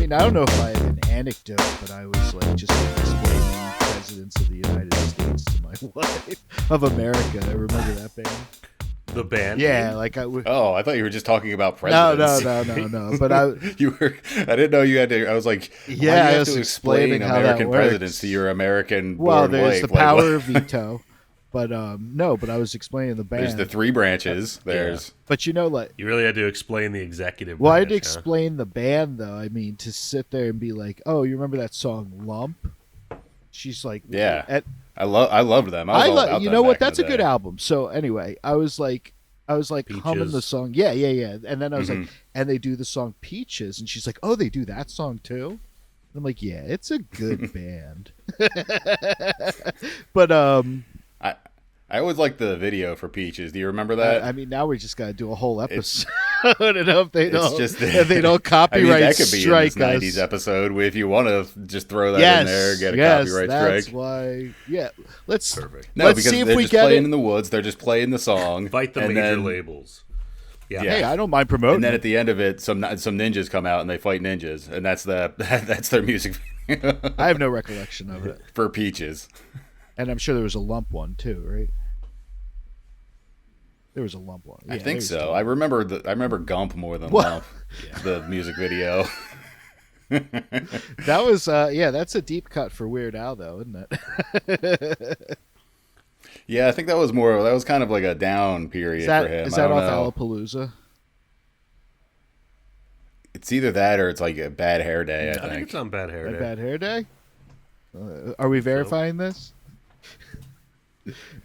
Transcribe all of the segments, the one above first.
mean, I don't know if I have an anecdote, but I was like just like, explaining presidents of the United States to my wife of America. I remember that band. The band? Yeah, like I would. Oh, I thought you were just talking about presidents. No. But I didn't know you had to. I was like, yeah, why do you I have was to explaining explain how American that works. presidents to your American Well, born there's wife? the power of veto, but no, but I was explaining the band. There's the three branches. There's But you know, like, You really had to explain the executive well, I branch, had to explain the band though. I mean, to sit there and be like, "Oh, you remember that song Lump?" She's like, yeah. I loved them. I was all about you them know what? back in That's a the good day. album. So anyway, I was like humming the song. Yeah. And then I was like, and they do the song Peaches, and she's like, "Oh, they do that song too?" And I'm like, "Yeah, it's a good band." But I always liked the video for Peaches. Do you remember that? I mean, now we just got to do a whole episode. I don't know if they don't. Just, if they don't copyright I mean, that could be strike in this 90s us. episode if you want to just throw that in there, get a copyright that's strike. why. Yeah, let's. Perfect. No, let's because see if they're we just get playing it. in the woods. They're just playing the song. Fight the and major then, labels. Yeah. Hey, I don't mind promoting. And then at the end of it, some ninjas come out and they fight ninjas, and that's their music video. I have no recollection of it, For Peaches. and I'm sure there was a lump one too, right? There was a lump one. I Yeah, think there's so. the- I remember Gump more than What? Lump. The music video. That was that's a deep cut for Weird Al though, isn't it? Yeah, I think that was kind of like a down period for him. Is I that don't off know. Alapalooza? It's either that or it's like a Bad Hair Day, I I think it's on Bad Hair Day. Bad Hair Day? Are we verifying this?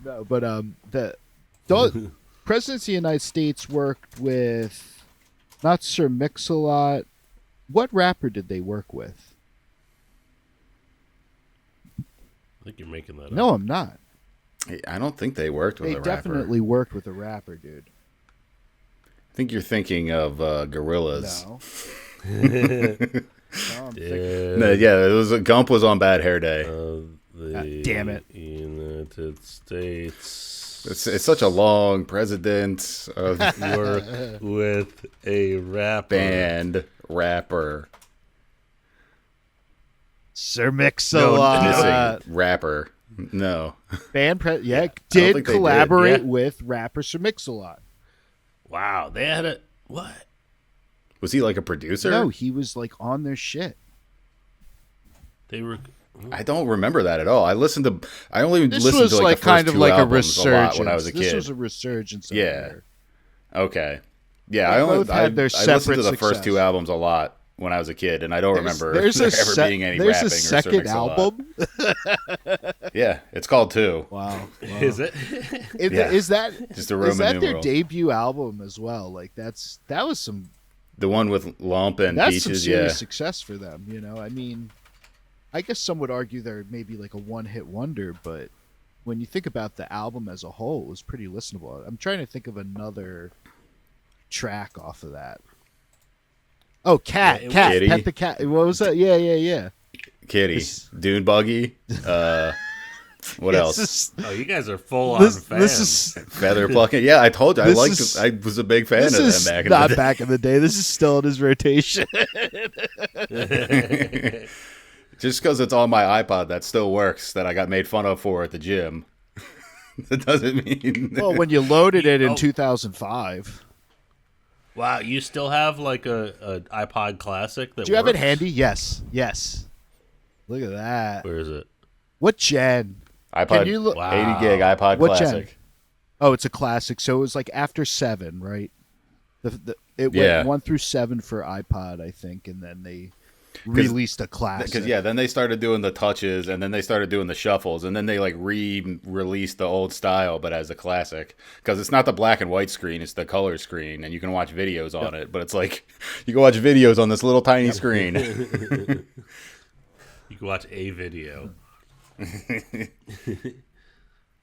No, but the presidents of the United States worked with not Sir Mix-a-Lot. What rapper did they work with? I think you're making that up. No, I'm not. I don't think they worked with They a rapper. definitely worked with a rapper, dude. I think you're thinking of Gorillaz. No. No, I'm thinking- No, yeah, Gump was on Bad Hair Day. The damn it. United States It's such a long president of work with a rapper. band rapper. Sir Mix-a-Lot. Missing rapper. No. Did think they did, collaborate yeah. with rapper Sir Mix-a-Lot. Wow, they had a what? Was he like a producer? No, he was like on their shit. They were. I don't remember that at all. I only This listened was to like like the first kind of two like a albums resurgence. lot when I was a kid. This was a resurgence. Yeah. There. Okay. Yeah, They both had their I listened to separate the first success. two albums a lot when I was a kid, and I don't remember there ever being any there's rapping a or Sir second Mix-a-Lot. album. Yeah, it's called Two. Wow. Is it? Yeah. Is that Just a Roman is that numeral. their debut album as well? Like that was some The one with Lump and that's some Peaches, serious yeah. success for them. You know, I mean, I guess some would argue they're maybe like a one-hit wonder, but when you think about the album as a whole, it was pretty listenable. I'm trying to think of another track off of that. Oh, Cat, Kitty. Pet the Cat. What was that? Yeah. Kitty, This- Dune Buggy, what else? Oh, you guys are full on fans. This is Feather Plucking. Yeah, I told you, I was a big fan this of is them back in not the day. back in the day. This is still in his rotation. Just because it's on my iPod, that still works. That I got made fun of for at the gym. That doesn't mean. Well, when you loaded it in Oh. 2005. Wow, you still have like a iPod Classic that Do you have it works? handy? Yes. Look at that. Where is it? What gen? iPod, Can you look? Wow. 80 gig iPod What gen? Classic. Oh, it's a classic. So it was like after 7, right? It Yeah. went 1 through 7 for iPod, I think, and then they released a classic. Because then they started doing the touches, and then they started doing the shuffles, and then they like re-released the old style, but as a classic. Because it's not the black and white screen; it's the color screen, and you can watch videos on it. But it's like you can watch videos on this little tiny screen. You can watch a video.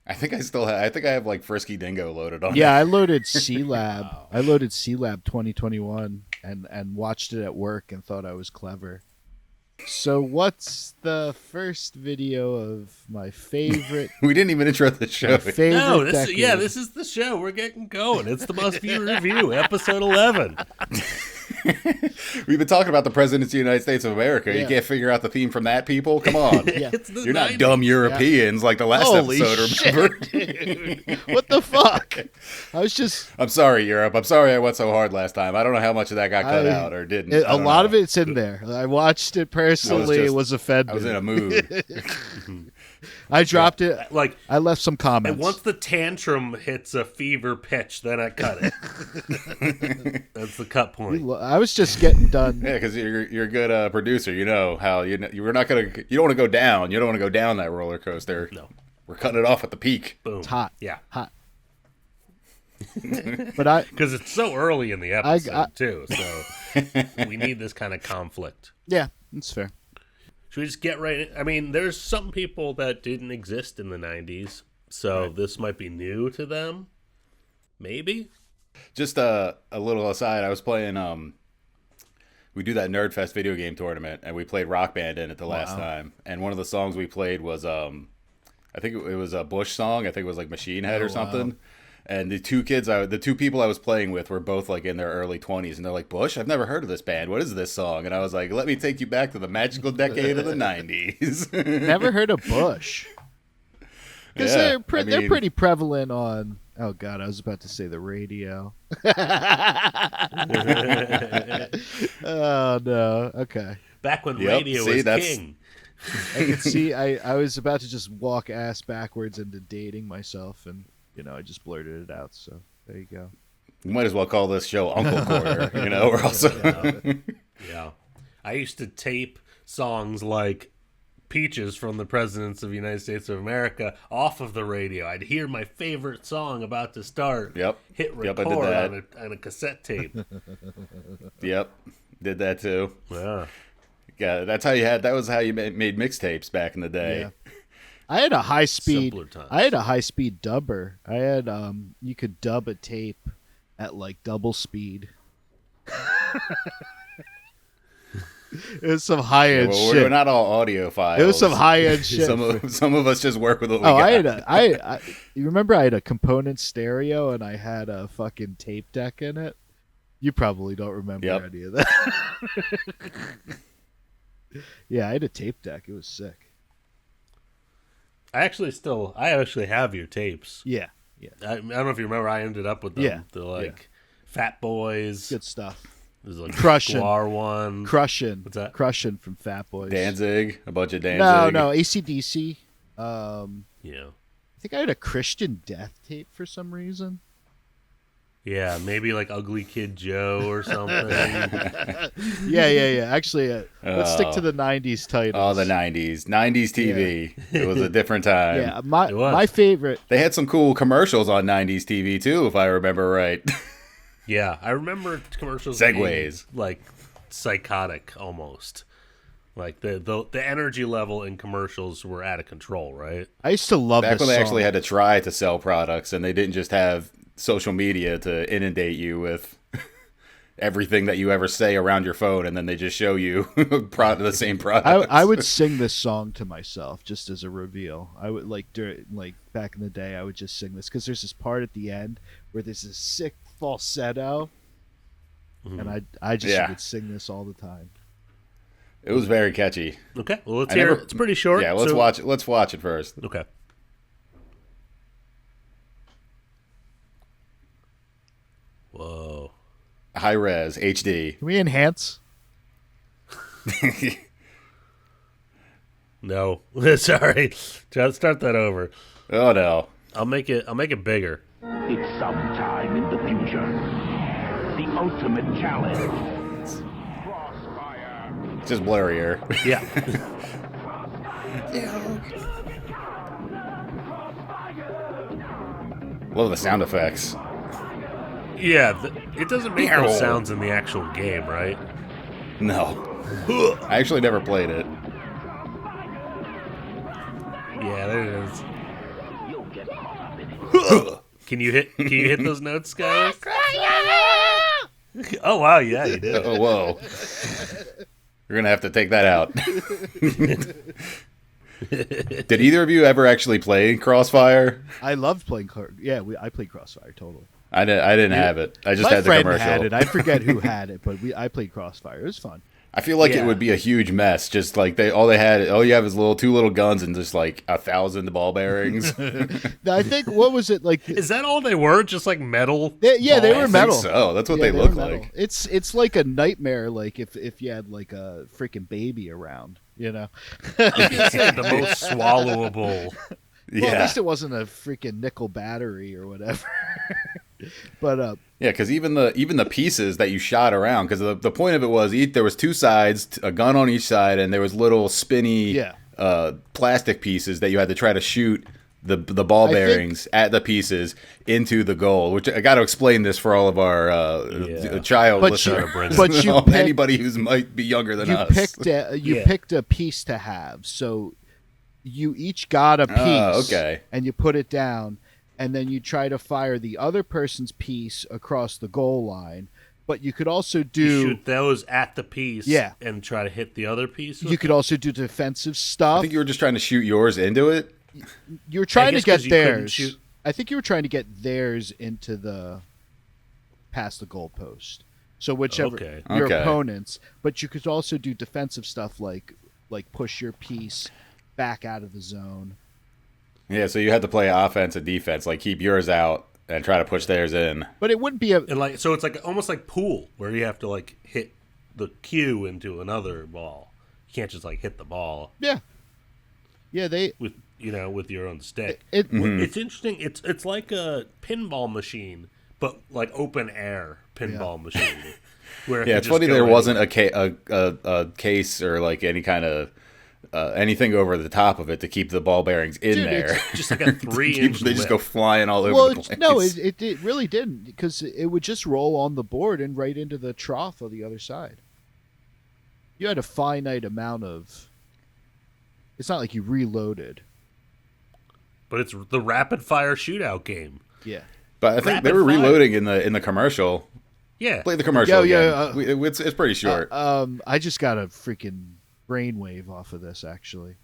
I think I have like Frisky Dingo loaded on. Yeah, I loaded C-Lab. I loaded C-Lab 2021 and watched it at work and thought I was clever. So what's the first video of my favorite? We didn't even intro the show. favorite No, decade? this is the show. We're getting going. It's the Must View Review, episode 11. We've been talking about the President of the United States of America. Yeah. You can't figure out the theme from that, people? Come on. Yeah. It's the You're not 90s. dumb Europeans like the last Holy episode, shit, remember? dude. What the fuck? I was just... I'm sorry, Europe. I'm sorry I went so hard last time. I don't know how much of that got cut out or didn't. A lot of it's in there. I watched it personally. It was offended. I was in a mood. I dropped it. Like, I left some comments. and once the tantrum hits a fever pitch, then I cut it. That's the cut point. I was just getting done. Yeah, because you're a good producer. You know how you were not gonna. You don't want to go down. You don't want to go down that roller coaster. No. We're cutting it off at the peak. Boom. It's hot. Yeah. Hot. But Because it's so early in the episode, too. So we need this kind of conflict. yeah, that's fair. Should we just get right in? I mean, there's some people that didn't exist in the 90s. So this might be new to them. Maybe. Just a little aside. I was playing. We do that Nerdfest video game tournament, and we played Rock Band in it the last time. And one of the songs we played was I think it was a Bush song. I think it was like Machine Head or something. Wow. And the two people I was playing with were both like in their early 20s, and they're like, "Bush, I've never heard of this band. What is this song?" And I was like, "Let me take you back to the magical decade of the 90s." Never heard of Bush. Because they're pretty prevalent on. Oh God, I was about to say the radio. Oh no. Okay. Back when radio was king. I could see. I was about to just walk ass backwards into dating myself, and I just blurted it out. So there you go. You might as well call this show Uncle Corner. Or also. Yeah. I used to tape songs like Peaches from the Presidents of the United States of America off of the radio. I'd hear my favorite song about to start. Yep. Hit record I did that. on a cassette tape. Yep. Did that too. Yeah. Yeah, that was how you made mixtapes back in the day. Yeah. I had a high speed. Simpler times. I had a high speed dubber. I had you could dub a tape at like double speed. It was some high end shit. We're not all audiophiles. It was some high end shit. Some of us just work with what we got. I you remember I had a component stereo and I had a fucking tape deck in it? You probably don't remember any of that. Yeah, I had a tape deck. It was sick. I actually have your tapes. Yeah. I don't know if you remember. I ended up with them. Yeah. They're Fat Boys. Good stuff. There's like Crushin'. Guar one. Crushin'. What's that? Crushin' from Fat Boys. Danzig, a bunch of Danzig. No, AC/DC. Yeah. I think I had a Christian Death tape for some reason. Yeah, maybe like Ugly Kid Joe or something. Yeah. Actually, let's stick to the 90s titles. Oh, the 90s. 90s TV. Yeah. It was a different time. Yeah, my favorite. They had some cool commercials on 90s TV, too, if I remember right. Yeah, I remember commercials Segways. being, like, psychotic almost. Like, the energy level in commercials were out of control, right? I used to love Back this when they song. actually had to try to sell products, and they didn't just have social media to inundate you with everything that you ever say around your phone, and then they just show you the same product. I would sing this song to myself just as a reveal. I would back in the day, I would just sing this because there's this part at the end where there's this sick falsetto, and I just would sing this all the time. It was very catchy. Okay, well let's hear it. It's pretty short. Yeah, let's watch it. Let's watch it first. Okay. Whoa. High res HD. Can we enhance? No. Sorry. Start that over. Oh no. I'll make it bigger. It's sometime in the future. The ultimate challenge. Crossfire. It's just blurrier. Yeah. Love the sound effects. Yeah, it doesn't make those sounds in the actual game, right? No. I actually never played it. Yeah, there it is. Can you hit those notes, guys? Oh wow, yeah, you did. Oh whoa. You're gonna have to take that out. Did either of you ever actually play Crossfire? I loved playing. I played Crossfire totally. I didn't have it. I just My had the friend commercial. had it. I forget who had it, but I played Crossfire. It was fun. I feel like Yeah. it would be a huge mess. Just like all you have is two little guns and just like 1,000 ball bearings. I think what was it like? Is that all they were? Just like metal? They balls? were I metal. think so. That's what Yeah, they were look metal. like. It's like a nightmare. Like if you had like a freaking baby around, you know. I was gonna say the most swallowable. Well, at Yeah. least it wasn't a freaking nickel battery or whatever. But Yeah, because even the pieces that you shot around, because the point of it was there was two sides, a gun on each side, and there was little spinny Yeah. plastic pieces that you had to try to shoot the ball I think- bearings at the pieces into the goal. Which I got to explain this for all of our child But listeners, you- but you picked- anybody who might be younger than you us. picked a piece to have, so you each got a piece. Okay. And you put it down, and then you try to fire the other person's piece across the goal line. But you could also You do shoot those at the piece Yeah. and try to hit the other piece. you could also do defensive stuff. I think you were just trying to shoot yours into it. You were trying to guess 'cause get you couldn't theirs. shoot- I think you were trying to get theirs into the past the goalpost. So whichever Okay. your Okay. opponents, but you could also do defensive stuff like push your piece back out of the zone. Yeah, so you had to play offense and defense, like keep yours out and try to push theirs in. But it wouldn't be a And like so, it's like almost like pool where you have to like hit the cue into another ball. You can't just like hit the ball yeah. They with with your own stick. it It's interesting. It's like a pinball machine, but like open air pinball machine. Where it Yeah, can it's just funny go there anywhere. wasn't a case or like any kind of anything over the top of it to keep the ball bearings in Dude, there. just like a 3-inch. They just go flying all over well, the place. no, it really didn't because it would just roll on the board and right into the trough of the other side. You had a finite amount of. It's not like you reloaded. But it's the rapid fire shootout game. Yeah. But I think rapid they were fire. reloading in the commercial. Yeah. Play the commercial. Yeah, again. It's pretty short. I just got a freaking brainwave off of this. Actually,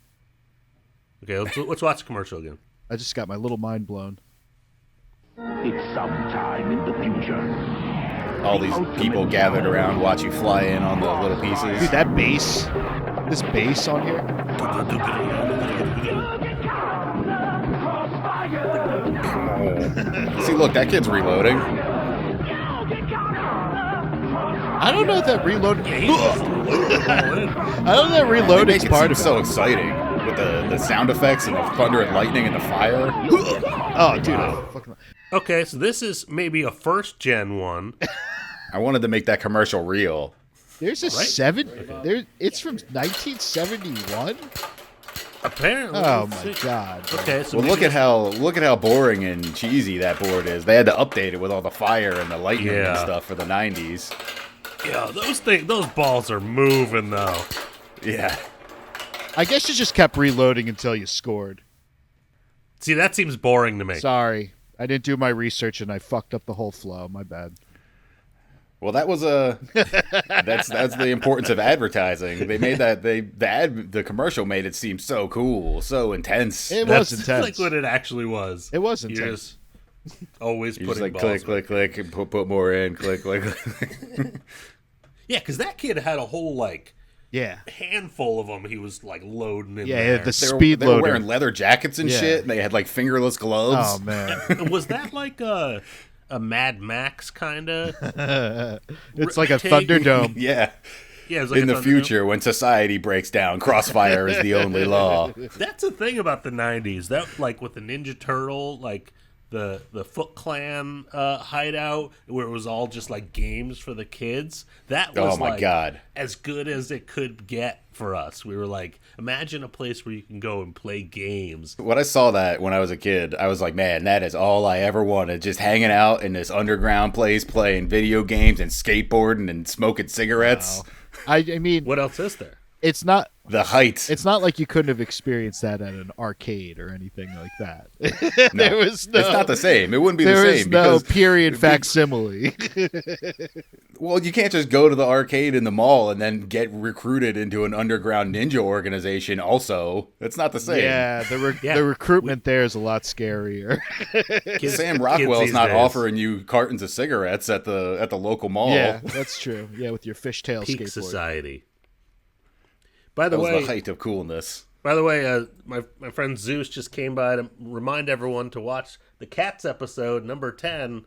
Okay, let's watch the commercial again. I just got my little mind blown. It's sometime in the future. All these people gathered around watch you fly in on the little pieces. Dude, that bass, this bass on here. See, look, that kid's reloading. I don't know if that reloading. He just loaded it all in. I don't know that They reloading's make it part seem of it. so exciting with the sound effects and the thunder and lightning and the fire. Oh, dude, I fucking. Okay, so this is maybe a first gen one. I wanted to make that commercial real. There's a Right? seven. There, it's from 1971. Apparently. Oh let's my see. god. Okay, so Well, maybe look at how boring and cheesy that board is. They had to update it with all the fire and the lightning and Yeah. stuff for the 90s. yeah, those balls are moving though. Yeah. I guess you just kept reloading until you scored. See, that seems boring to me. Sorry, I didn't do my research and I fucked up the whole flow. My bad. Well, that was that's the importance of advertising. They made that the commercial made it seem so cool, so intense. It That's was intense. like what it actually was. It was You're intense. just always You're putting just like balls. click, and put more in, click. Yeah, because that kid had a whole like Yeah. handful of them. He was like loading in Yeah, there. the They speed were loader. wearing leather jackets and Yeah. shit, and they had like fingerless gloves. Oh man. Was that like a Mad Max kind of? It's like a Take- Thunderdome. Yeah. Yeah, it was like In a the Thunderdome. future, when society breaks down, crossfire is the only law. That's the thing about the '90s. That like with the Ninja Turtle, like the Foot Clan hideout, where it was all just like games for the kids. That was Oh my like, God. as good as it could get for us. We were like, imagine a place where you can go and play games. When I saw that when I was a kid, I was like, man, that is all I ever wanted. Just hanging out in this underground place, playing video games and skateboarding and smoking cigarettes. I mean, What else is there? It's not The height. It's not like you couldn't have experienced that at an arcade or anything like that. No, There was no. it's not the same. It wouldn't be There the was same. no because, period facsimile. well, you can't just go to the arcade in the mall and then get recruited into an underground ninja organization also. It's not the same. Yeah, the recruitment there is a lot scarier. Sam Rockwell's these not days. offering you cartons of cigarettes at the local mall. Yeah, that's true. Yeah, with your fishtail Peak skateboard. society. By the That was way, the height of coolness. my friend Zeus just came by to remind everyone to watch the Cats episode number 10.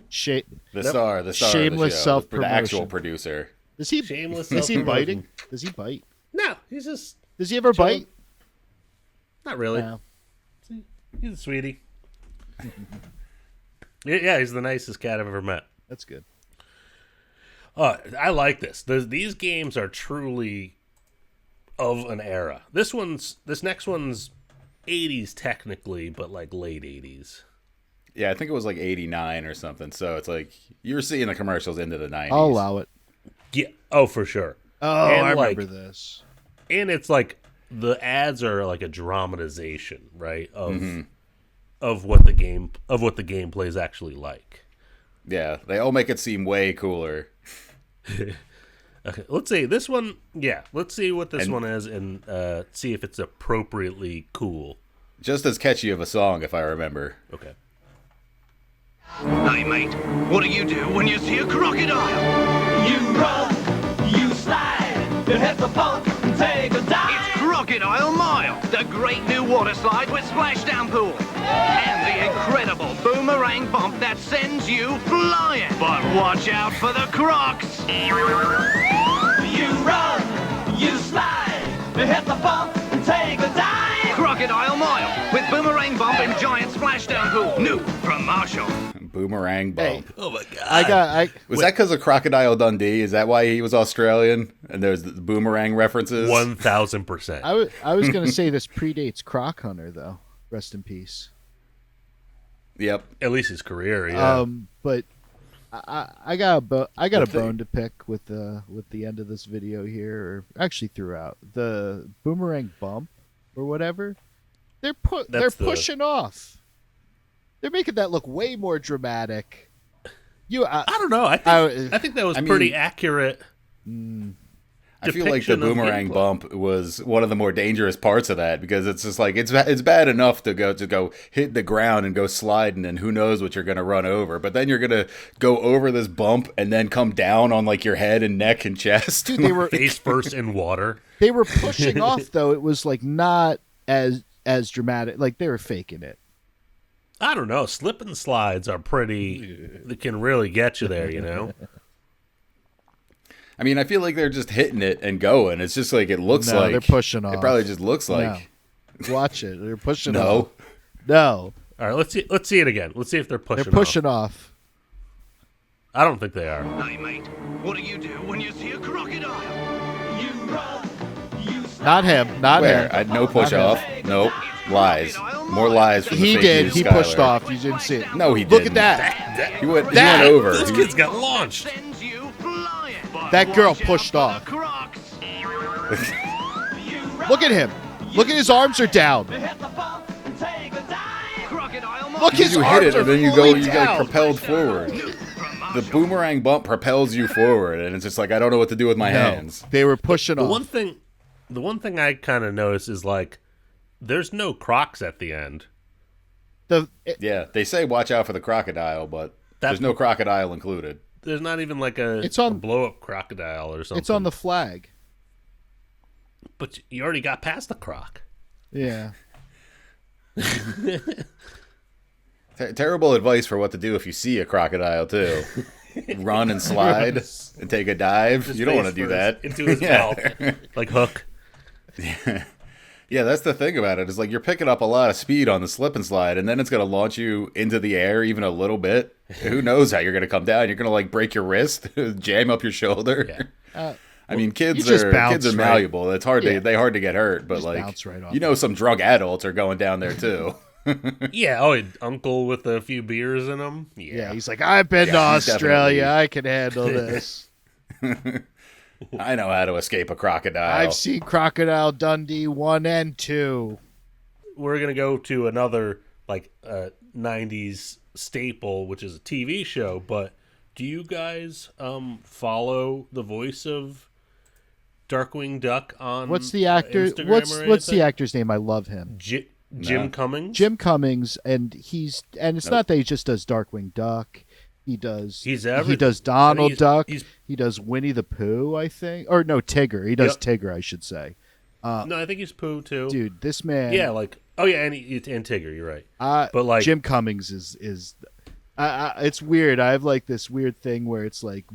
The star of Shameless the show, self-promotion. the actual producer. Is he Shameless Is he self-promotion. biting? Does he bite? No, he's just Does he ever Chilling. bite? not really. No. He's a sweetie. Yeah, he's the nicest cat I've ever met. That's good. I like this. These games are truly of an era. This next one's 80s technically, but like late 80s. Yeah, I think it was like 89 or something. So it's like you were seeing the commercials into the 90s. I'll allow it. Yeah, oh for sure. Oh, And, I like, remember this. And it's like the ads are like a dramatization, right? Of what the gameplay is actually like. Yeah, they all make it seem way cooler. Okay, let's see this one. Yeah, let's see what this one is and see if it's appropriately cool. Just as catchy of a song, if I remember. Okay. Hey mate, what do you do when you see a crocodile? You run, you slide, you hit the bump and take a dive. It's Crocodile Mile, the great new water slide with splashdown pool. And the incredible boomerang bump that sends you flying. But watch out for the crocs. You run, you slide, you hit the bump and take a dive. Crocodile Mile with boomerang bump and giant splashdown pool. New from Marshall. Boomerang bump. Oh my god. Was that because of Crocodile Dundee? Is that why he was Australian? And there's the boomerang references? 1000%. I was going to say this predates Croc Hunter, though. Rest in peace. Yep. At least his career, yeah. But I got a bone to pick with the end of this video here, or actually throughout the boomerang bump or whatever. They're pushing off. They're making that look way more dramatic. I don't know. I think that was pretty accurate. I feel like the depiction of boomerang gameplay. bump was one of the more dangerous parts of that because it's just like it's bad enough to go hit the ground and go sliding and who knows what you're gonna run over, but then you're gonna go over this bump and then come down on like your head and neck and chest. Dude, they were Face first in water. they were pushing off though. It was like not as dramatic. Like they were faking it. I don't know. Slip and slides are pretty. They can really get you there, you know. I mean, I feel like they're just hitting it and going. It's just like it looks No, like they're pushing off. It probably just looks like Watch it. They're pushing no. off. No, All right, let's see it again. Let's see if they're pushing. they're pushing off. I don't think they are. Hey mate, what do you do when you see a crocodile? You run, you slide. Not him. Not Where? him. No push off. Nope. Lies. More lies from the He fake did. news He Schuyler. pushed off. You didn't see it. No, he Look didn't. at that. He went That- over. Those He- kids got launched. Sends you flying. But That girl watch out pushed for off. the crocs. You run, Look at him. Look at his arms are down. you hit the bump and take a dive. Crocodile Mile. Look, his you hit arms it are and then you fully get down. propelled forward. The boomerang bump propels you forward, and it's just like I don't know what to do with my No, hands. they were pushing The off. one thing I kind of noticed is like, there's no Crocs at the end. Yeah, they say watch out for the crocodile, but That- there's no crocodile included. There's not even like a blow up crocodile or something. It's on the flag. But you already got past the croc. Yeah. Terrible advice for what to do if you see a crocodile too. Run and slide and take a dive. You don't want to do that. Into his Yeah. mouth, like Hook. Yeah, that's the thing about it. Is like you're picking up a lot of speed on the slip and slide, and then it's going to launch you into the air even a little bit. Who knows how you're going to come down? You're going to like break your wrist, jam up your shoulder. Yeah. I mean, kids you just are bounce kids are right- malleable. It's hard Yeah. to hard to get hurt, but Just like bounce right off you know, some drunk adults are going down there too. Yeah. Oh, uncle with a few beers in him. Yeah, Yeah. he's like, I've been to Yeah, he's Australia. definitely- I can handle this. I know how to escape a crocodile. I've seen Crocodile Dundee 1 and 2. We're going to go to another, like, 90s staple, which is a TV show, but do you guys follow the voice of Darkwing Duck on What's the actor? Instagram What's or the anything? actor's name? I love him. Jim Cummings? Jim Cummings, and it's not that he just does Darkwing Duck. He does everything. he does Donald Duck. he's- He does Winnie the Pooh, I think. Or no, Tigger. He does Yep. Tigger, I should say. No, I think he's Pooh, too. Dude, this man. Yeah, like, oh, yeah, and Tigger, you're right. But, like, Jim Cummings is it's weird. I have like this weird thing where it's like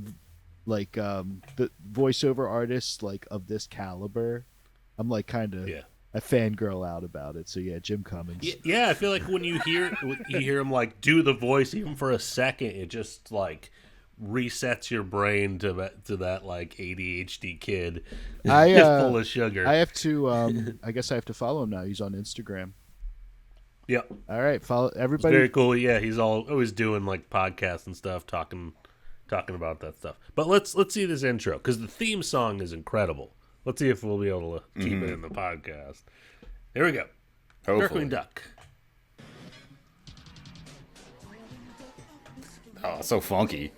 the voiceover artists like of this caliber. I'm like kind of a fangirl out about it. So yeah, Jim Cummings. Yeah, I feel like when you hear him like do the voice even for a second, it just like resets your brain to that like ADHD kid full of sugar. I have to I guess I have to follow him now. He's on Instagram. Yep. All right, follow It's everybody. very cool. Yeah, he's always doing like podcasts and stuff, talking about that stuff. But let's see this intro because the theme song is incredible. Let's see if we'll be able to keep it in the podcast. Here we go. Hopefully. Darkwing Duck. Oh, so funky.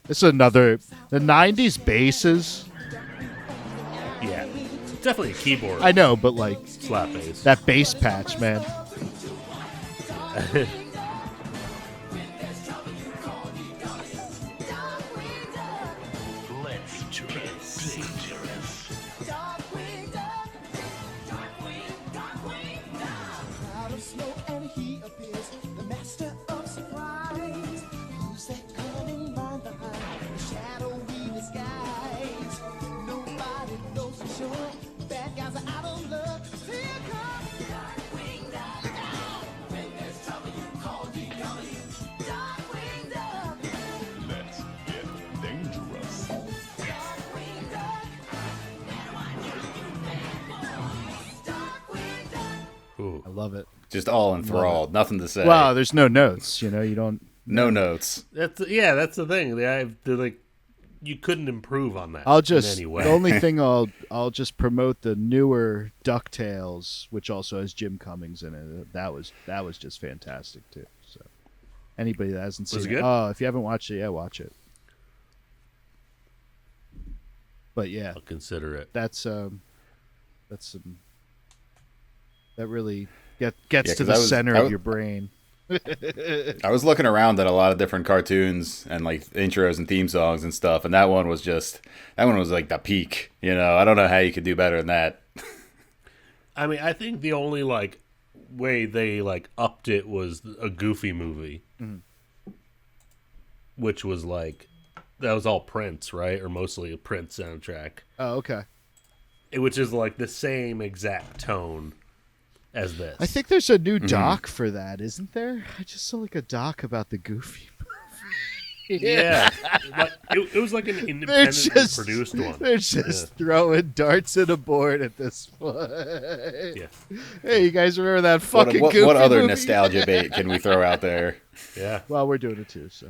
This is another the '90s basses. Yeah, it's definitely a keyboard. I know, but like slap bass. that bass patch, man. I love it. Just all enthralled. Nothing to say. Wow, there's no notes. You know, you don't. No notes. That's the thing. They're like, you couldn't improve on that. I'll just in any way. the only thing I'll just promote the newer DuckTales, which also has Jim Cummings in it. That was just fantastic too. So anybody that hasn't seen Was it it, good? oh, if you haven't watched it, yeah, watch it. But yeah, I'll consider it. that's some that really gets to the 'cause center I of was- your brain. I was looking around at a lot of different cartoons and like intros and theme songs and stuff, and that one was like the peak. You know, I don't know how you could do better than that. I mean, I think the only like way they like upped it was a Goofy movie, which was like that was all Prince, right, or mostly a Prince soundtrack, Oh, okay. which is like the same exact tone as this. I think there's a new doc for that, isn't there? I just saw like a doc about the Goofy movie. Yeah, like, it was like an They're independently just produced one. They're just throwing darts at a board at this point. Yeah, Hey, you guys remember that fucking what Goofy other movie? nostalgia bait can we throw out there? yeah. Well, we're doing it too, so.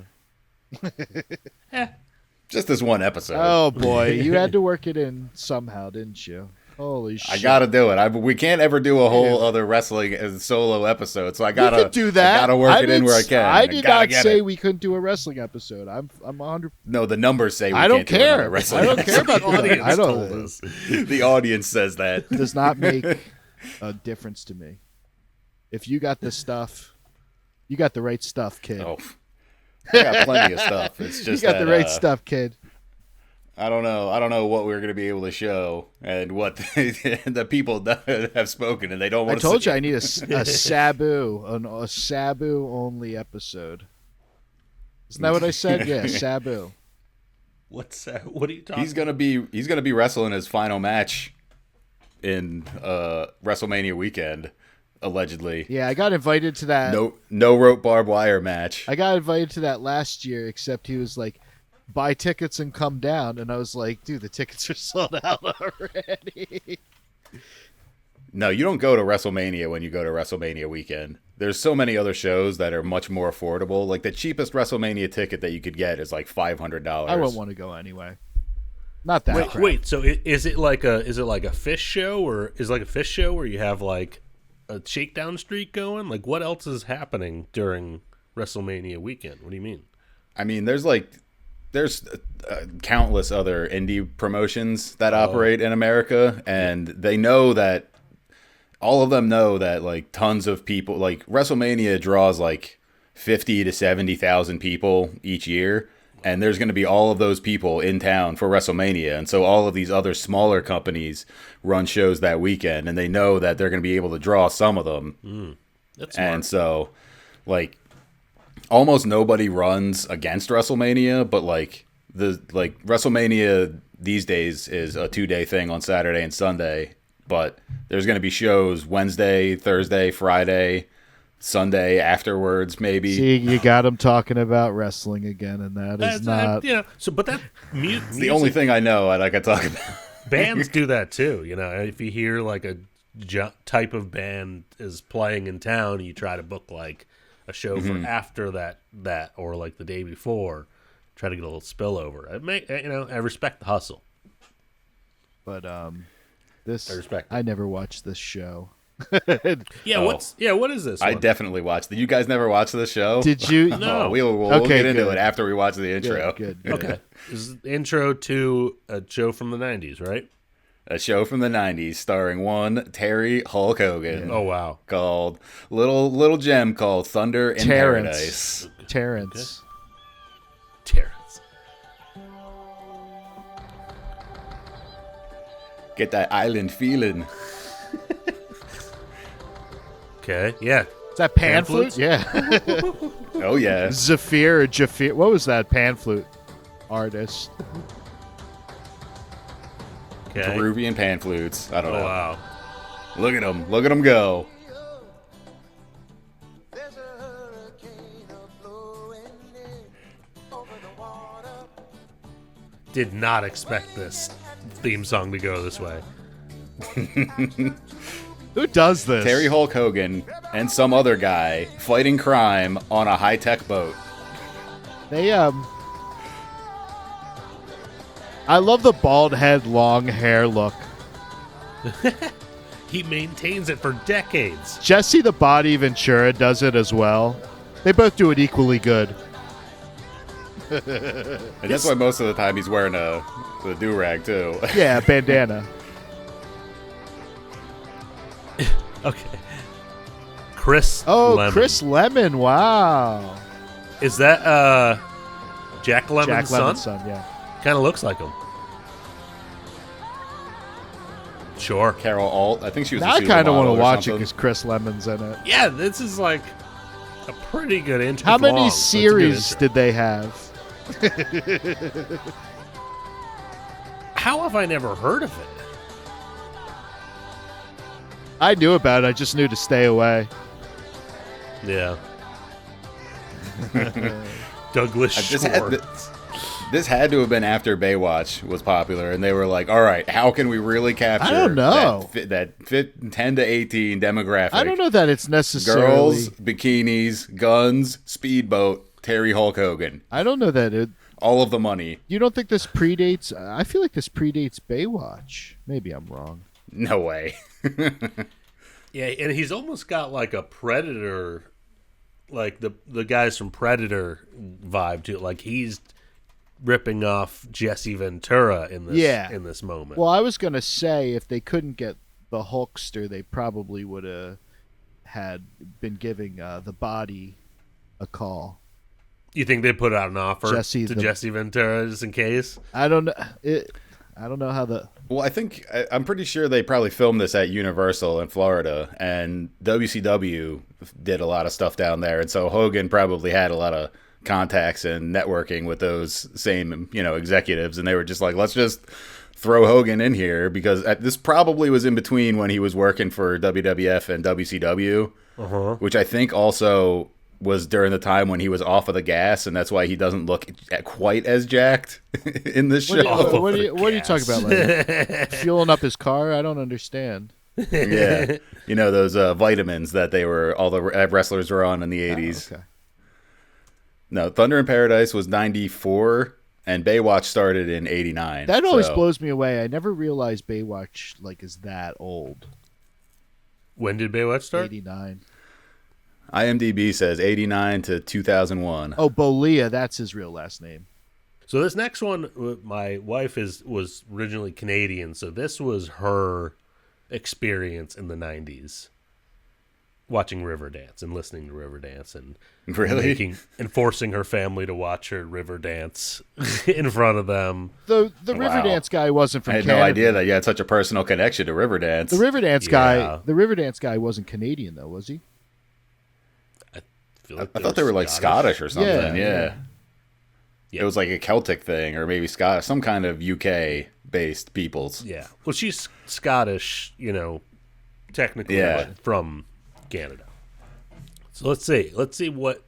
Just this one episode. Oh boy, you had to work it in somehow, didn't you? Holy shit! I gotta do it. We can't ever do a whole other wrestling as solo episode, so I We gotta could do that. I gotta work it in where I can. I did gotta not get say it. we couldn't do a wrestling episode. I'm 100. No, the numbers say we I don't can't do another care. wrestling I don't care episode. about the Audience I told don't. us. The audience says that. Does not make a difference to me. If you got the stuff, you got the right stuff, kid. Oh, I got plenty of stuff. It's just you got that, the right stuff, kid. I don't know what we're going to be able to show and what the people that have spoken and they don't I want to told see. you I need a Sabu, a Sabu only episode. Isn't that what I said? Yeah, Sabu. What's that? What are you talking? He's gonna be wrestling his final match in WrestleMania weekend, allegedly. Yeah, I got invited to that. No rope barbed wire match. I got invited to that last year, except he was like, buy tickets and come down. And I was like, dude, the tickets are sold out already. No, you don't go to WrestleMania when you go to WrestleMania weekend. There's so many other shows that are much more affordable. Like the cheapest WrestleMania ticket that you could get is like $500. I wouldn't want to go anyway. Not that. Wait, crap. wait. So is it like a fish show, or is it like a fish show where you have like a shakedown streak going? Like, what else is happening during WrestleMania weekend? What do you mean? I mean, there's countless other indie promotions that operate in America, and they know that all of them know that like tons of people, like WrestleMania draws like 50 to 70,000 people each year, and there's going to be all of those people in town for WrestleMania, and so all of these other smaller companies run shows that weekend, and they know that they're going to be able to draw some of them. That's smart. And so like almost nobody runs against WrestleMania, but like WrestleMania these days is a 2-day thing on Saturday and Sunday, but there's going to be shows Wednesday, Thursday, Friday, Sunday afterwards, maybe. See, you got him talking about wrestling again, and that is not. Yeah. So, but that It's the only thing I know and I can talk about. bands do that too. You know, if you hear like a type of band is playing in town, you try to book like a show for after that or like the day before. Try to get a little spillover. I respect the hustle. But I respect it. I never watched this show. Yeah, what is this? I one? definitely watched it. You guys never watched this show? Did you? No. We'll Okay, get into good. it after we watch the intro. Good. Okay. This is the intro to a show from the 90s, right? A show from the 90s starring one Terry Hulk Hogan. Oh, wow. Called little gem called Thunder in Paradise. Terrence. Terrence. Get that island feeling. Okay, yeah. Is that pan flutes? flute? Yeah. Oh yeah. Zafir or Jafir. What was that pan flute artist? Okay. Peruvian pan flutes. I don't Oh, know. wow. Look at them. Look at them go. Did not expect this theme song to go this way. Who does this? Terry Hulk Hogan and some other guy fighting crime on a high-tech boat. They I love the bald head, long hair look. He maintains it for decades. Jesse the Body Ventura does it as well. They both do it equally good. And that's why most of the time he's wearing a do-rag too. Yeah, bandana. Okay. Chris Oh, Lemon. Chris Lemon. Wow. Is that Jack Lemon's Jack son? Lemon's son, yeah. Kind of looks like him. Sure. Carol Alt. I think she was Now a I kind of want to supermodel or watch it something. because Chris Lemon's in it. Yeah, this is like a pretty good intro. How It's many long, but it's a good series intro. did they have? How have I never heard of it? I knew about it. I just knew to stay away. Yeah. Douglas This had to have been after Baywatch was popular, and they were like, "All right, how can we really capture I don't know. that 10 to 18 demographic? I don't know that it's necessarily. Girls, bikinis, guns, speedboat, Terry Hulk Hogan, I don't know that it. all of the money. You don't think this predates? I feel like this predates Baywatch. Maybe I'm wrong. No way." Yeah, and he's almost got like a Predator, like the guys from Predator vibe to it. Like he's ripping off Jesse Ventura in this moment. Well, I was gonna say if they couldn't get the Hulkster, they probably would have had been giving the Body a call. You think they put out an offer Jesse to the- Jesse Ventura just in case? I don't know. I don't know how the. Well, I'm pretty sure they probably filmed this at Universal in Florida, and WCW did a lot of stuff down there, and so Hogan probably had a lot of contacts and networking with those same, executives, and they were just like, let's just throw Hogan in here because this probably was in between when he was working for WWF and WCW, which I think also was during the time when he was off of the gas, and that's why he doesn't look quite as jacked in this show. What are you talking about? Like, fueling up his car? I don't understand. Yeah, those vitamins that all the wrestlers were on in the 80s. Okay. No, Thunder in Paradise was 94, and Baywatch started in '89. That always blows me away. I never realized Baywatch is that old. When did Baywatch start? 89. IMDb says '89 to 2001. Oh, Bolia, that's his real last name. So this next one, my wife was originally Canadian, so this was her experience in the 90s. Watching Riverdance and listening to Riverdance and Really? and forcing her family to watch her Riverdance in front of them. The Wow. Riverdance guy wasn't from I had Canada. no idea that you had such a personal connection to Riverdance. The Riverdance Yeah. guy wasn't Canadian though, was he? I feel like I thought they were like Scottish or something. Yeah. It was like a Celtic thing, or maybe Scottish, some kind of UK-based peoples. Yeah. Well, she's Scottish, technically, Yeah. but from Canada. So let's see what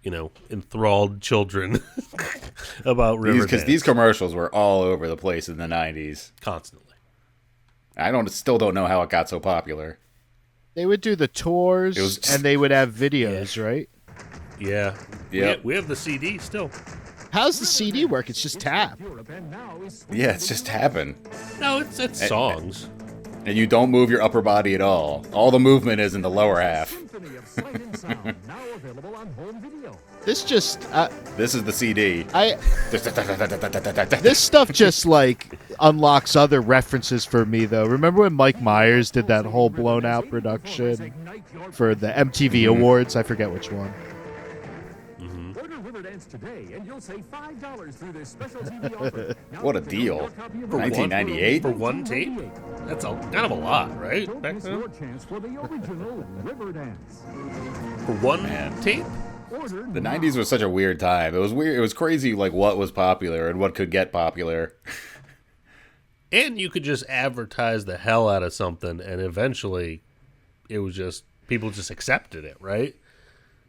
enthralled children about Riverdance. Because these commercials were all over the place in the '90s. Constantly. I still don't know how it got so popular. They would do the tours It was just- and they would have videos, right? Yeah. Yep. We have the CD still. How's the CD work? It's just tap. Yeah, it's just happened. No, it's songs. And you don't move your upper body at all. All the movement is in the lower half. This just This is the CD. this stuff just unlocks other references for me though. Remember when Mike Myers did that whole blown out production for the MTV Awards? I forget which one. Order Riverdance today, and you'll save $5 through this special TV offer. What a deal. 1998? For one tape? That's kind of a lot, right? Don't Back miss then? your chance for the original Riverdance. For one tape? Order The 90s was such a weird time. It was weird. It was crazy, what was popular and what could get popular. And you could just advertise the hell out of something, and eventually it was just, people just accepted it, right?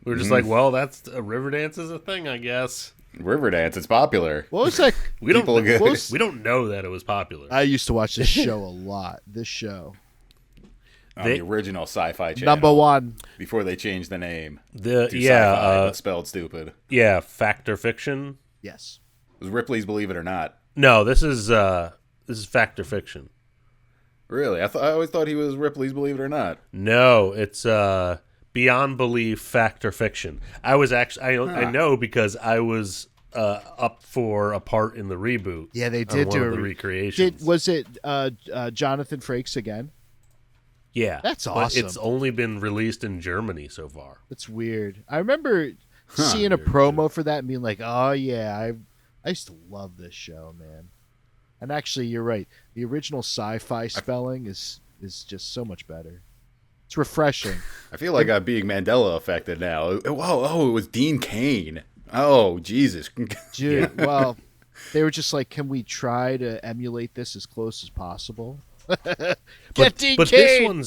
We were just like, well, that's Riverdance is a thing, I guess. Riverdance, it's popular. What was that? We don't People get- what was- we don't know that it was popular. I used to watch this show a lot. This show. On the original Sci-Fi channel. Number one. Before they changed the name. The To Sci-Fi, but spelled stupid. Fact or Fiction. Yes. It was Ripley's Believe It or Not. No, this is Fact or Fiction. Really? I always thought he was Ripley's Believe It or Not. No, it's Beyond Belief, Fact or Fiction. I was actually I know because I was up for a part in the reboot. Yeah, they did one do of a the recreations. Was it Jonathan Frakes again? Yeah, That's but awesome. it's only been released in Germany so far. That's weird. I remember seeing a promo for that and being like, "Oh yeah, I used to love this show, man." And actually, you're right. The original sci-fi spelling is just so much better. It's refreshing. I feel like I'm being Mandela affected now. Whoa, it was Dean Cain. Oh, Jesus. Dude, well, they were just like, "Can we try to emulate this as close as possible?" Get Dean But Cain!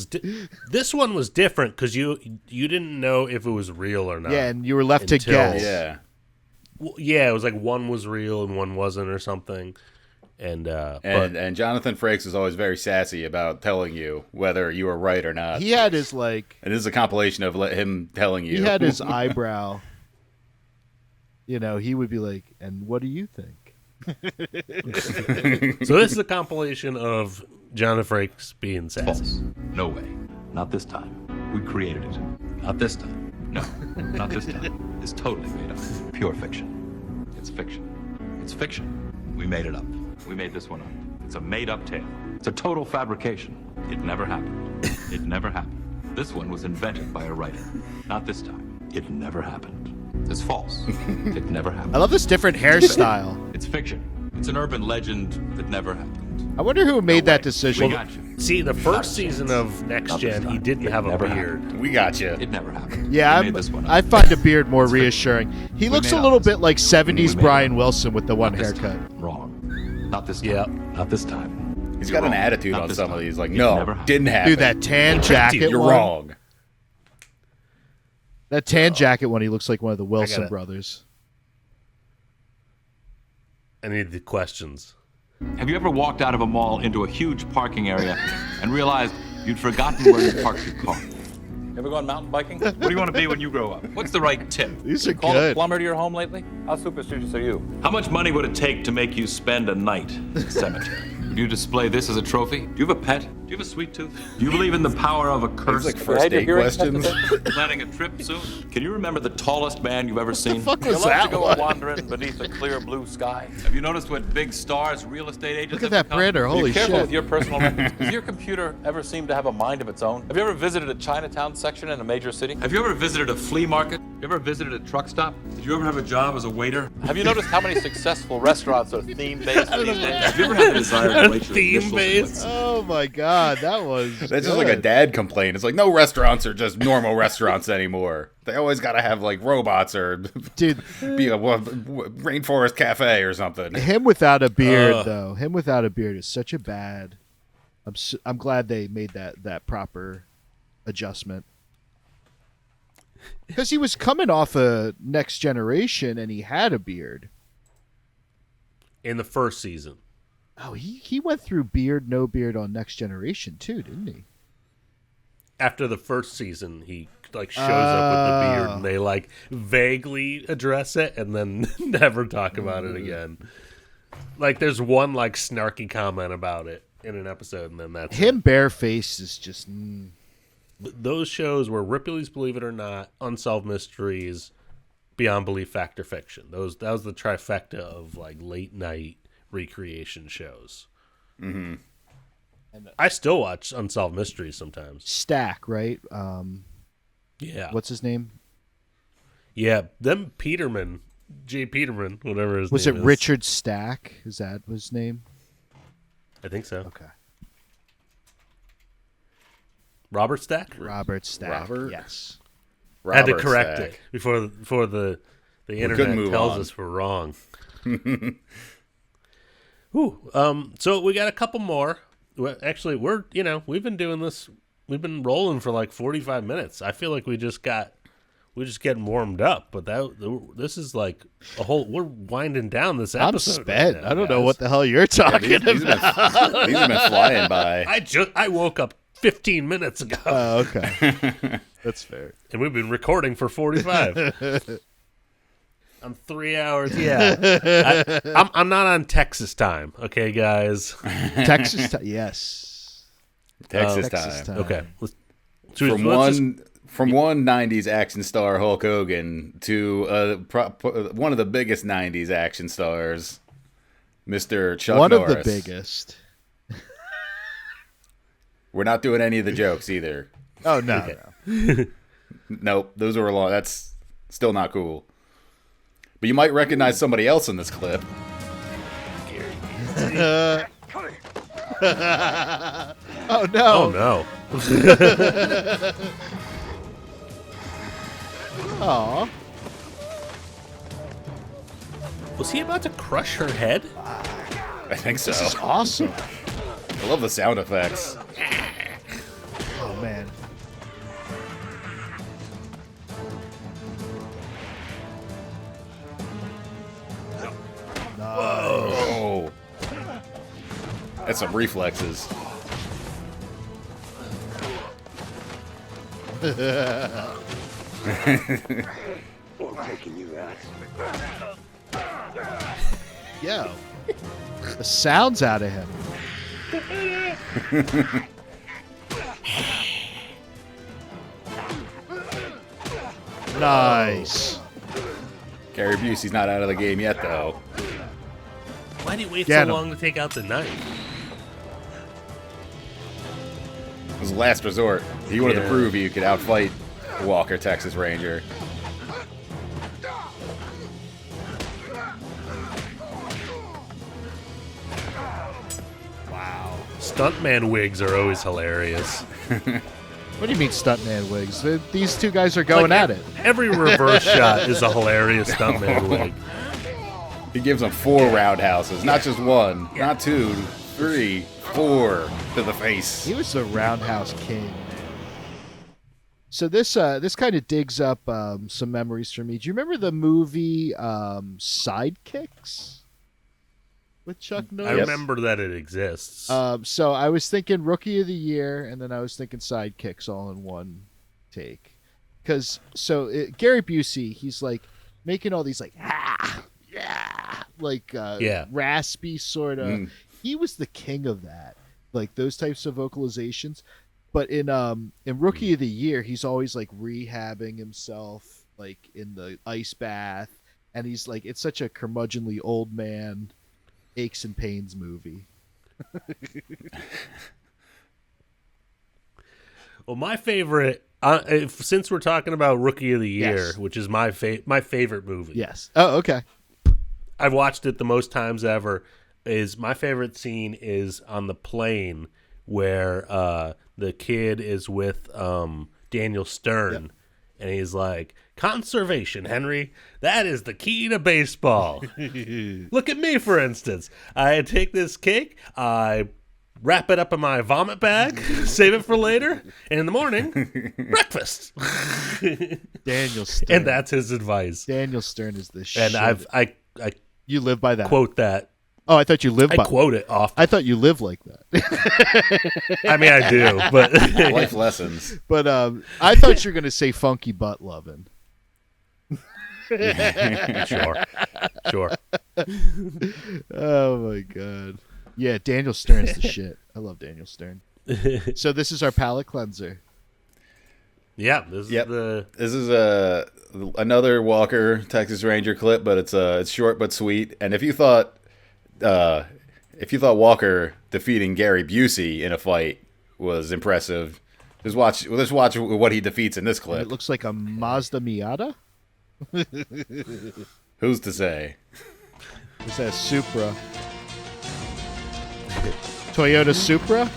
this one was different because you didn't know if it was real or not. Yeah, and you were left to Until- guess. Yeah. Well, yeah, it was like one was real and one wasn't or something. And And Jonathan Frakes is always very sassy about telling you whether you were right or not. He had his like. And this is a compilation of him telling you. He had his eyebrow. He would be like, "And what do you think?" so this is a compilation of Jonathan Frakes being sassy. False. No way. Not this time. We created it. Not this time. No, not this time. It's totally made up. Pure fiction. It's fiction. It's fiction. We made it up. We made this one up. It's a made-up tale. It's a total fabrication. It never happened. It never happened. This one was invented by a writer. Not this time. It never happened. It's false. It never happened. I love this different hairstyle. It's fiction. It's an urban legend that never happened. I wonder who made that We decision. got you. See, the first season of Next Not this Gen, he time. didn't It have a never beard. happened. We got you. It never happened. Yeah, We made this one up. I find a beard more reassuring. He looks made a up little this. bit like 70s We made Brian up. Wilson with the one Not this haircut. time. Wrong. Not this time. Yep. Not this time. He's You're got an wrong. attitude Not on this some of time. these. Like, It no, never happened. didn't happen. Dude, that tan jacket You're one. wrong. That tan jacket one, he looks like one of the Wilson it. brothers. I need the questions. Have you ever walked out of a mall into a huge parking area and realized you'd forgotten where you parked your car? Ever gone mountain biking? What do you want to be when you grow up? What's the right tip? These are Called a good. plumber to your home lately? How superstitious are you? How much money would it take to make you spend a night in the cemetery? Do you display this as a trophy? Do you have a pet? Do you have a sweet tooth? Do you believe in the power of a curse? It's like first date questions. Planning a trip soon? Can you remember the tallest man you've ever seen? fuck was you love that to go one? wandering beneath a clear blue sky? Have you noticed what big stars real estate agents Look have at that become? printer, Are holy you careful shit. with your personal records? Does your computer ever seem to have a mind of its own? Have you ever visited a Chinatown section in a major city? Have you ever visited a flea market? Have you ever visited a truck stop? Did you ever have a job as a waiter? Have you noticed how many successful restaurants are theme-based these days? Have you ever had the desire to relate your Theme initials to based. Oh my god, that was That's just like a dad complaint. It's like no restaurants are just normal restaurants anymore. They always got to have like robots or dude. be a rainforest cafe or something. Him without a beard, though. Him without a beard is such a bad. I'm glad they made that proper adjustment. Because he was coming off a Next Generation and he had a beard. In the first season. Oh, he went through beard, no beard on Next Generation too, didn't he? After the first season, he like shows up with the beard, and they like vaguely address it, and then never talk about it again. Like there's one like snarky comment about it in an episode, and then that's Him barefaced is just. Those shows were Ripley's Believe It or Not, Unsolved Mysteries, Beyond Belief, Fact or Fiction. That was the trifecta of like late night recreation shows. Mm-hmm. I still watch Unsolved Mysteries sometimes. Stack, right? Yeah. What's his name? Yeah, them Peterman, J. Peterman, whatever his Was name it is. Richard Stack? Is that his name? I think so. Okay. Robert Stack? Robert Stack. Robert? Yes. Had to Robert correct Stack. it before the internet couldn't move tells on. us we're wrong. Ooh, so we got a couple more. Actually, we've been doing this. We've been rolling for like 45 minutes. I feel like we're just getting warmed up. But this is like a whole. We're winding down this I'm episode. spent. right now, I don't know guys. what the hell you're talking These about. have been flying by. I woke up 15 minutes ago, Oh, okay. That's fair. and we've been recording for 45. I'm 3 hours. Yeah, I'm not on Texas time. Okay, guys. Texas time. Yes. Texas Texas time. Okay. From one 90s action star, Hulk Hogan, to one of the biggest 90s action stars, Mr. Chuck One Norris. of the biggest. We're not doing any of the jokes either. Oh, no. no. Nope, those were long. That's still not cool. But you might recognize somebody else in this clip. Oh, no. Oh no. Aw. Was he about to crush her head? I think so. This is awesome. I love the sound effects. Oh, man. Oh. That's some reflexes. Yo. The sounds out of him. Nice. Gary Busey's not out of the game yet, though. Why did he wait Get so him. long to take out the knife? It was last resort. He wanted to Yeah. prove he could outfight Walker, Texas Ranger. Stuntman wigs are always hilarious. What do you mean stuntman wigs? These two guys are going Like, at it. Every reverse shot is a hilarious stuntman wig. He gives them 4 roundhouses, not just 1, not 2, 3, 4 to the face. He was the roundhouse king. So this kind of digs up some memories for me. Do you remember the movie Sidekicks with Chuck I Norris? remember that it exists. So I was thinking Rookie of the Year, and then I was thinking Sidekicks all in one take. Because Gary Busey, he's like making all these like raspy sort of. He was the king of that, like those types of vocalizations. But in Rookie of the Year, he's always like rehabbing himself, like in the ice bath, and he's like, it's such a curmudgeonly old man aches and pains movie. Well, my favorite, since we're talking about Rookie of the Year, which is my favorite movie. Yes. Oh, okay. I've watched it the most times ever. Is my favorite scene is on the plane where the kid is with Daniel Stern, and he's like, "Conservation, Henry. That is the key to baseball. Look at me, for instance. I take this cake, I wrap it up in my vomit bag, save it for later, and in the morning, breakfast." Daniel Stern. And that's his advice. Daniel Stern is the shit. And I you live by that. Quote that. Oh, I thought you lived by I quote it often. I thought you live like that. I mean, I do, but life lessons. But I thought you were going to say funky butt loving. Sure. Oh my god. Yeah, Daniel Stern's the shit. I love Daniel Stern. So this is our palate cleanser. Yeah, this is another Walker Texas Ranger clip, but it's short but sweet. And if you thought Walker defeating Gary Busey in a fight was impressive, just watch what he defeats in this clip. It looks like a Mazda Miata. Who's to say? Is that Supra? Toyota Supra?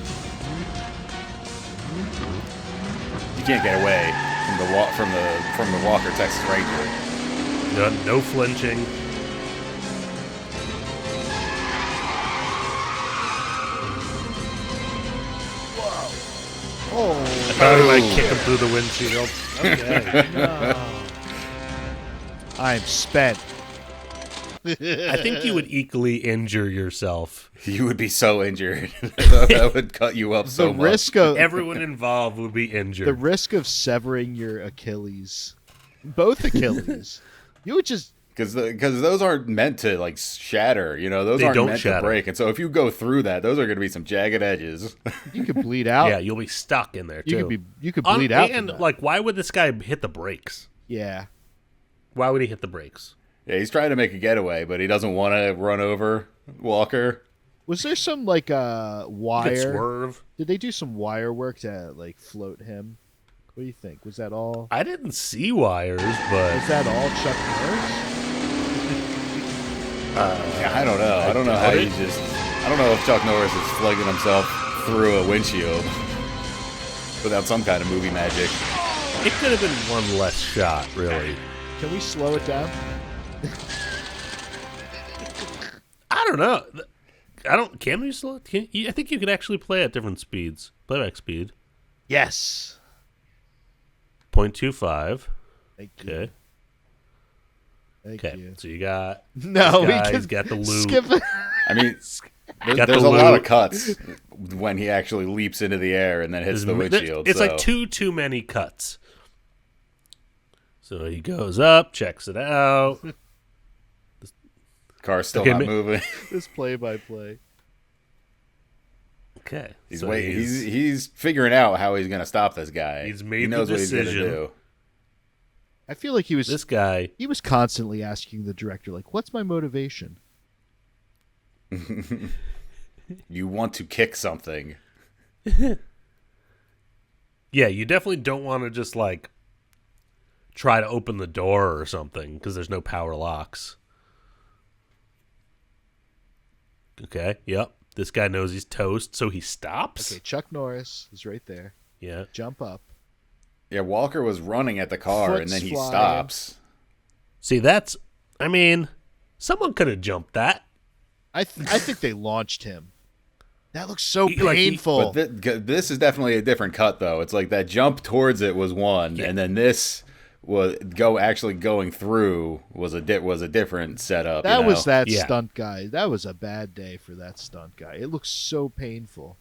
You can't get away from the Walker Texas Ranger. No flinching. Oh, I thought he might kick him through the windshield. okay. No. I'm spent. I think you would equally injure yourself. You would be so injured. That would cut you up so much. Risk of everyone involved would be injured. The risk of severing your Achilles, both Achilles, you would just because those aren't meant to like shatter. You know, those aren't meant to break. And so if you go through that, those are going to be some jagged edges. You could bleed out. Yeah, you'll be stuck in there too. You could bleed out. And like, why would this guy hit the brakes? Yeah. Why would he hit the brakes? Yeah, he's trying to make a getaway, but he doesn't want to run over Walker. Was there some like wire swerve? Did they do some wire work to like float him? What do you think? Was that all? I didn't see wires, but was that all Chuck Norris? Yeah, I don't know. I don't know how he just. I don't know if Chuck Norris is slugging himself through a windshield without some kind of movie magic. It could have been one less shot, really. Can we slow it down? I don't know. Can we slow it? I think you can actually play at different speeds. Playback speed. Yes. 0.25. Thank you. Okay. Thank you. So you got he's got the loop. Skip it. I mean, there's a lot of cuts when he actually leaps into the air and then hits the windshield. It's like too many cuts. So he goes up, checks it out. Car's still not moving. This play-by-play. Okay. He's waiting. He's figuring out how he's going to stop this guy. He's made he knows the decision. What he's going to do. I feel like this guy. He was constantly asking the director, like, "What's my motivation?" You want to kick something. Yeah, you definitely don't want to just like try to open the door or something because there's no power locks. Okay, yep. This guy knows he's toast, so he stops. Okay, Chuck Norris is right there. Yeah. Jump up. Yeah, Walker was running at the car, and then he stops. See, someone could have jumped that. I think they launched him. That looks so painful. But this is definitely a different cut, though. It's like that jump towards it was one, and then this was going through was a different setup. That was that stunt guy. That was a bad day for that stunt guy. It looks so painful.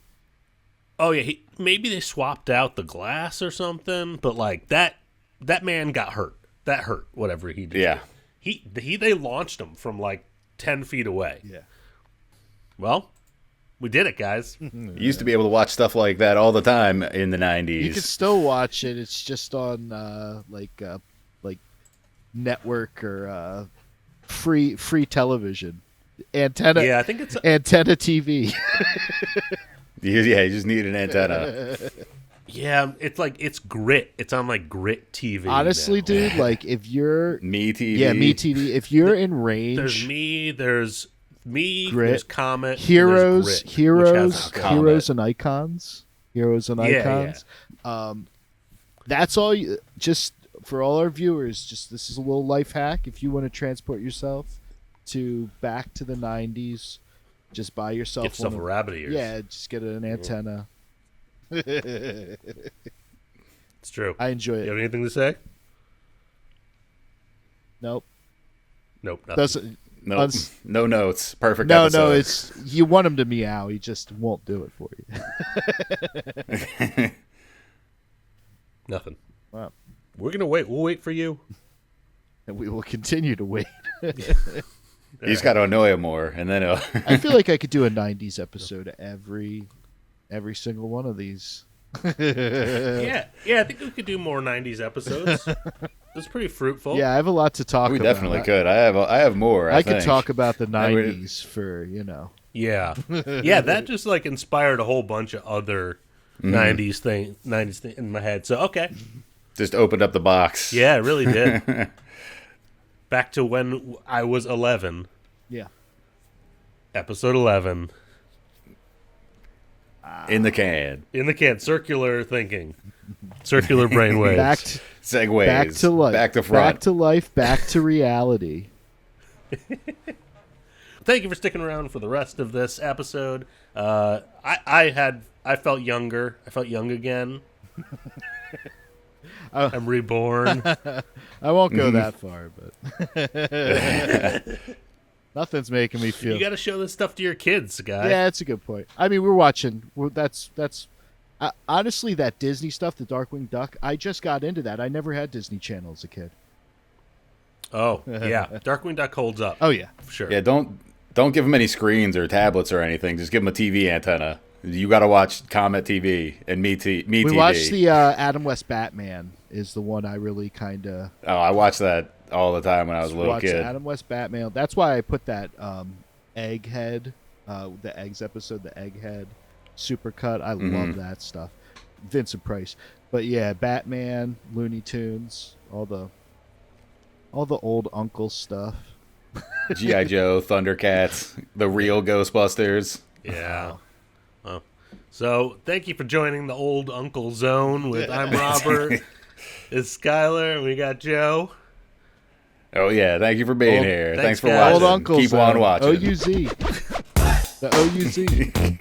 Oh yeah, maybe they swapped out the glass or something, but like that man got hurt. That hurt. Whatever he did. Yeah. They launched him from like 10 feet away. Yeah. Well, we did it, guys. You used to be able to watch stuff like that all the time in the 90s. You can still watch it. It's just on like network or free television. Antenna. Yeah, I think it's Antenna TV. Yeah, you just need an antenna. Yeah, it's Grit. It's on like Grit TV. Honestly, now. dude, like if you're Me TV. Yeah, Me TV. If you're in range, There's me, Grit, there's Comet, Heroes, and there's Grit, Heroes, which has Heroes and Icons. Heroes and Yeah, Icons. That's all you just for all our viewers, just this is a little life hack. If you want to transport yourself to back to the 90s, just buy yourself Get yourself one a of- rabbit ears. Yeah, just get an antenna. It's true. I enjoy You it. have anything to say? Nope. Nope. Nothing. Doesn't. Nope. Uns- No notes. Perfect No, episode. no, it's you want him to meow. He just won't do it for you. Nothing. Wow. We're gonna wait. We'll wait for you. And we will continue to wait. You just got to annoy him more, and then he'll... I feel like I could do a 90s episode every single one of these. Yeah. I think we could do more '90s episodes. It's pretty fruitful. Yeah, I have a lot to talk We about. definitely could. I have more. I could think. talk about the I would- 90s for, Yeah. That just like inspired a whole bunch of other '90s thing in my head. So okay. Just opened up the box. Yeah, it really did. Back to when I was 11. Yeah. Episode 11. In the can. In the can. Circular thinking. Circular brainwaves. Segways. Back to life. Back to front. Back to life. Back to reality. Thank you for sticking around for the rest of this episode. I felt younger. I felt young again. I'm reborn. I won't go that far, but nothing's making me feel. You got to show this stuff to your kids, guy. Yeah, that's a good point. I mean, we're watching. That's honestly that Disney stuff, the Darkwing Duck. I just got into that. I never had Disney Channel as a kid. Oh, yeah. Darkwing Duck holds up. Oh yeah, For sure. Yeah, don't give them any screens or tablets or anything. Just give them a TV antenna. You got to watch Comet TV and Me TV. we watched the Adam West Batman. Is the one I really kind of Oh, I watched that all the time when I was a little watched. kid. Adam West Batman. That's why I put that Egghead, the Eggs episode, the Egghead supercut. I love that stuff. Vincent Price. But yeah, Batman, Looney Tunes, all the old uncle stuff. G.I. Joe, Thundercats, the real Ghostbusters. Yeah. Well, so thank you for joining the Old Uncle Zone with I'm Robert. It's Schuyler, and we got Joe. Oh yeah, thank you for being here. Thanks, Thanks for guys. watching. Old Uncle Keep Zone. on watching. OUZ. The OUZ.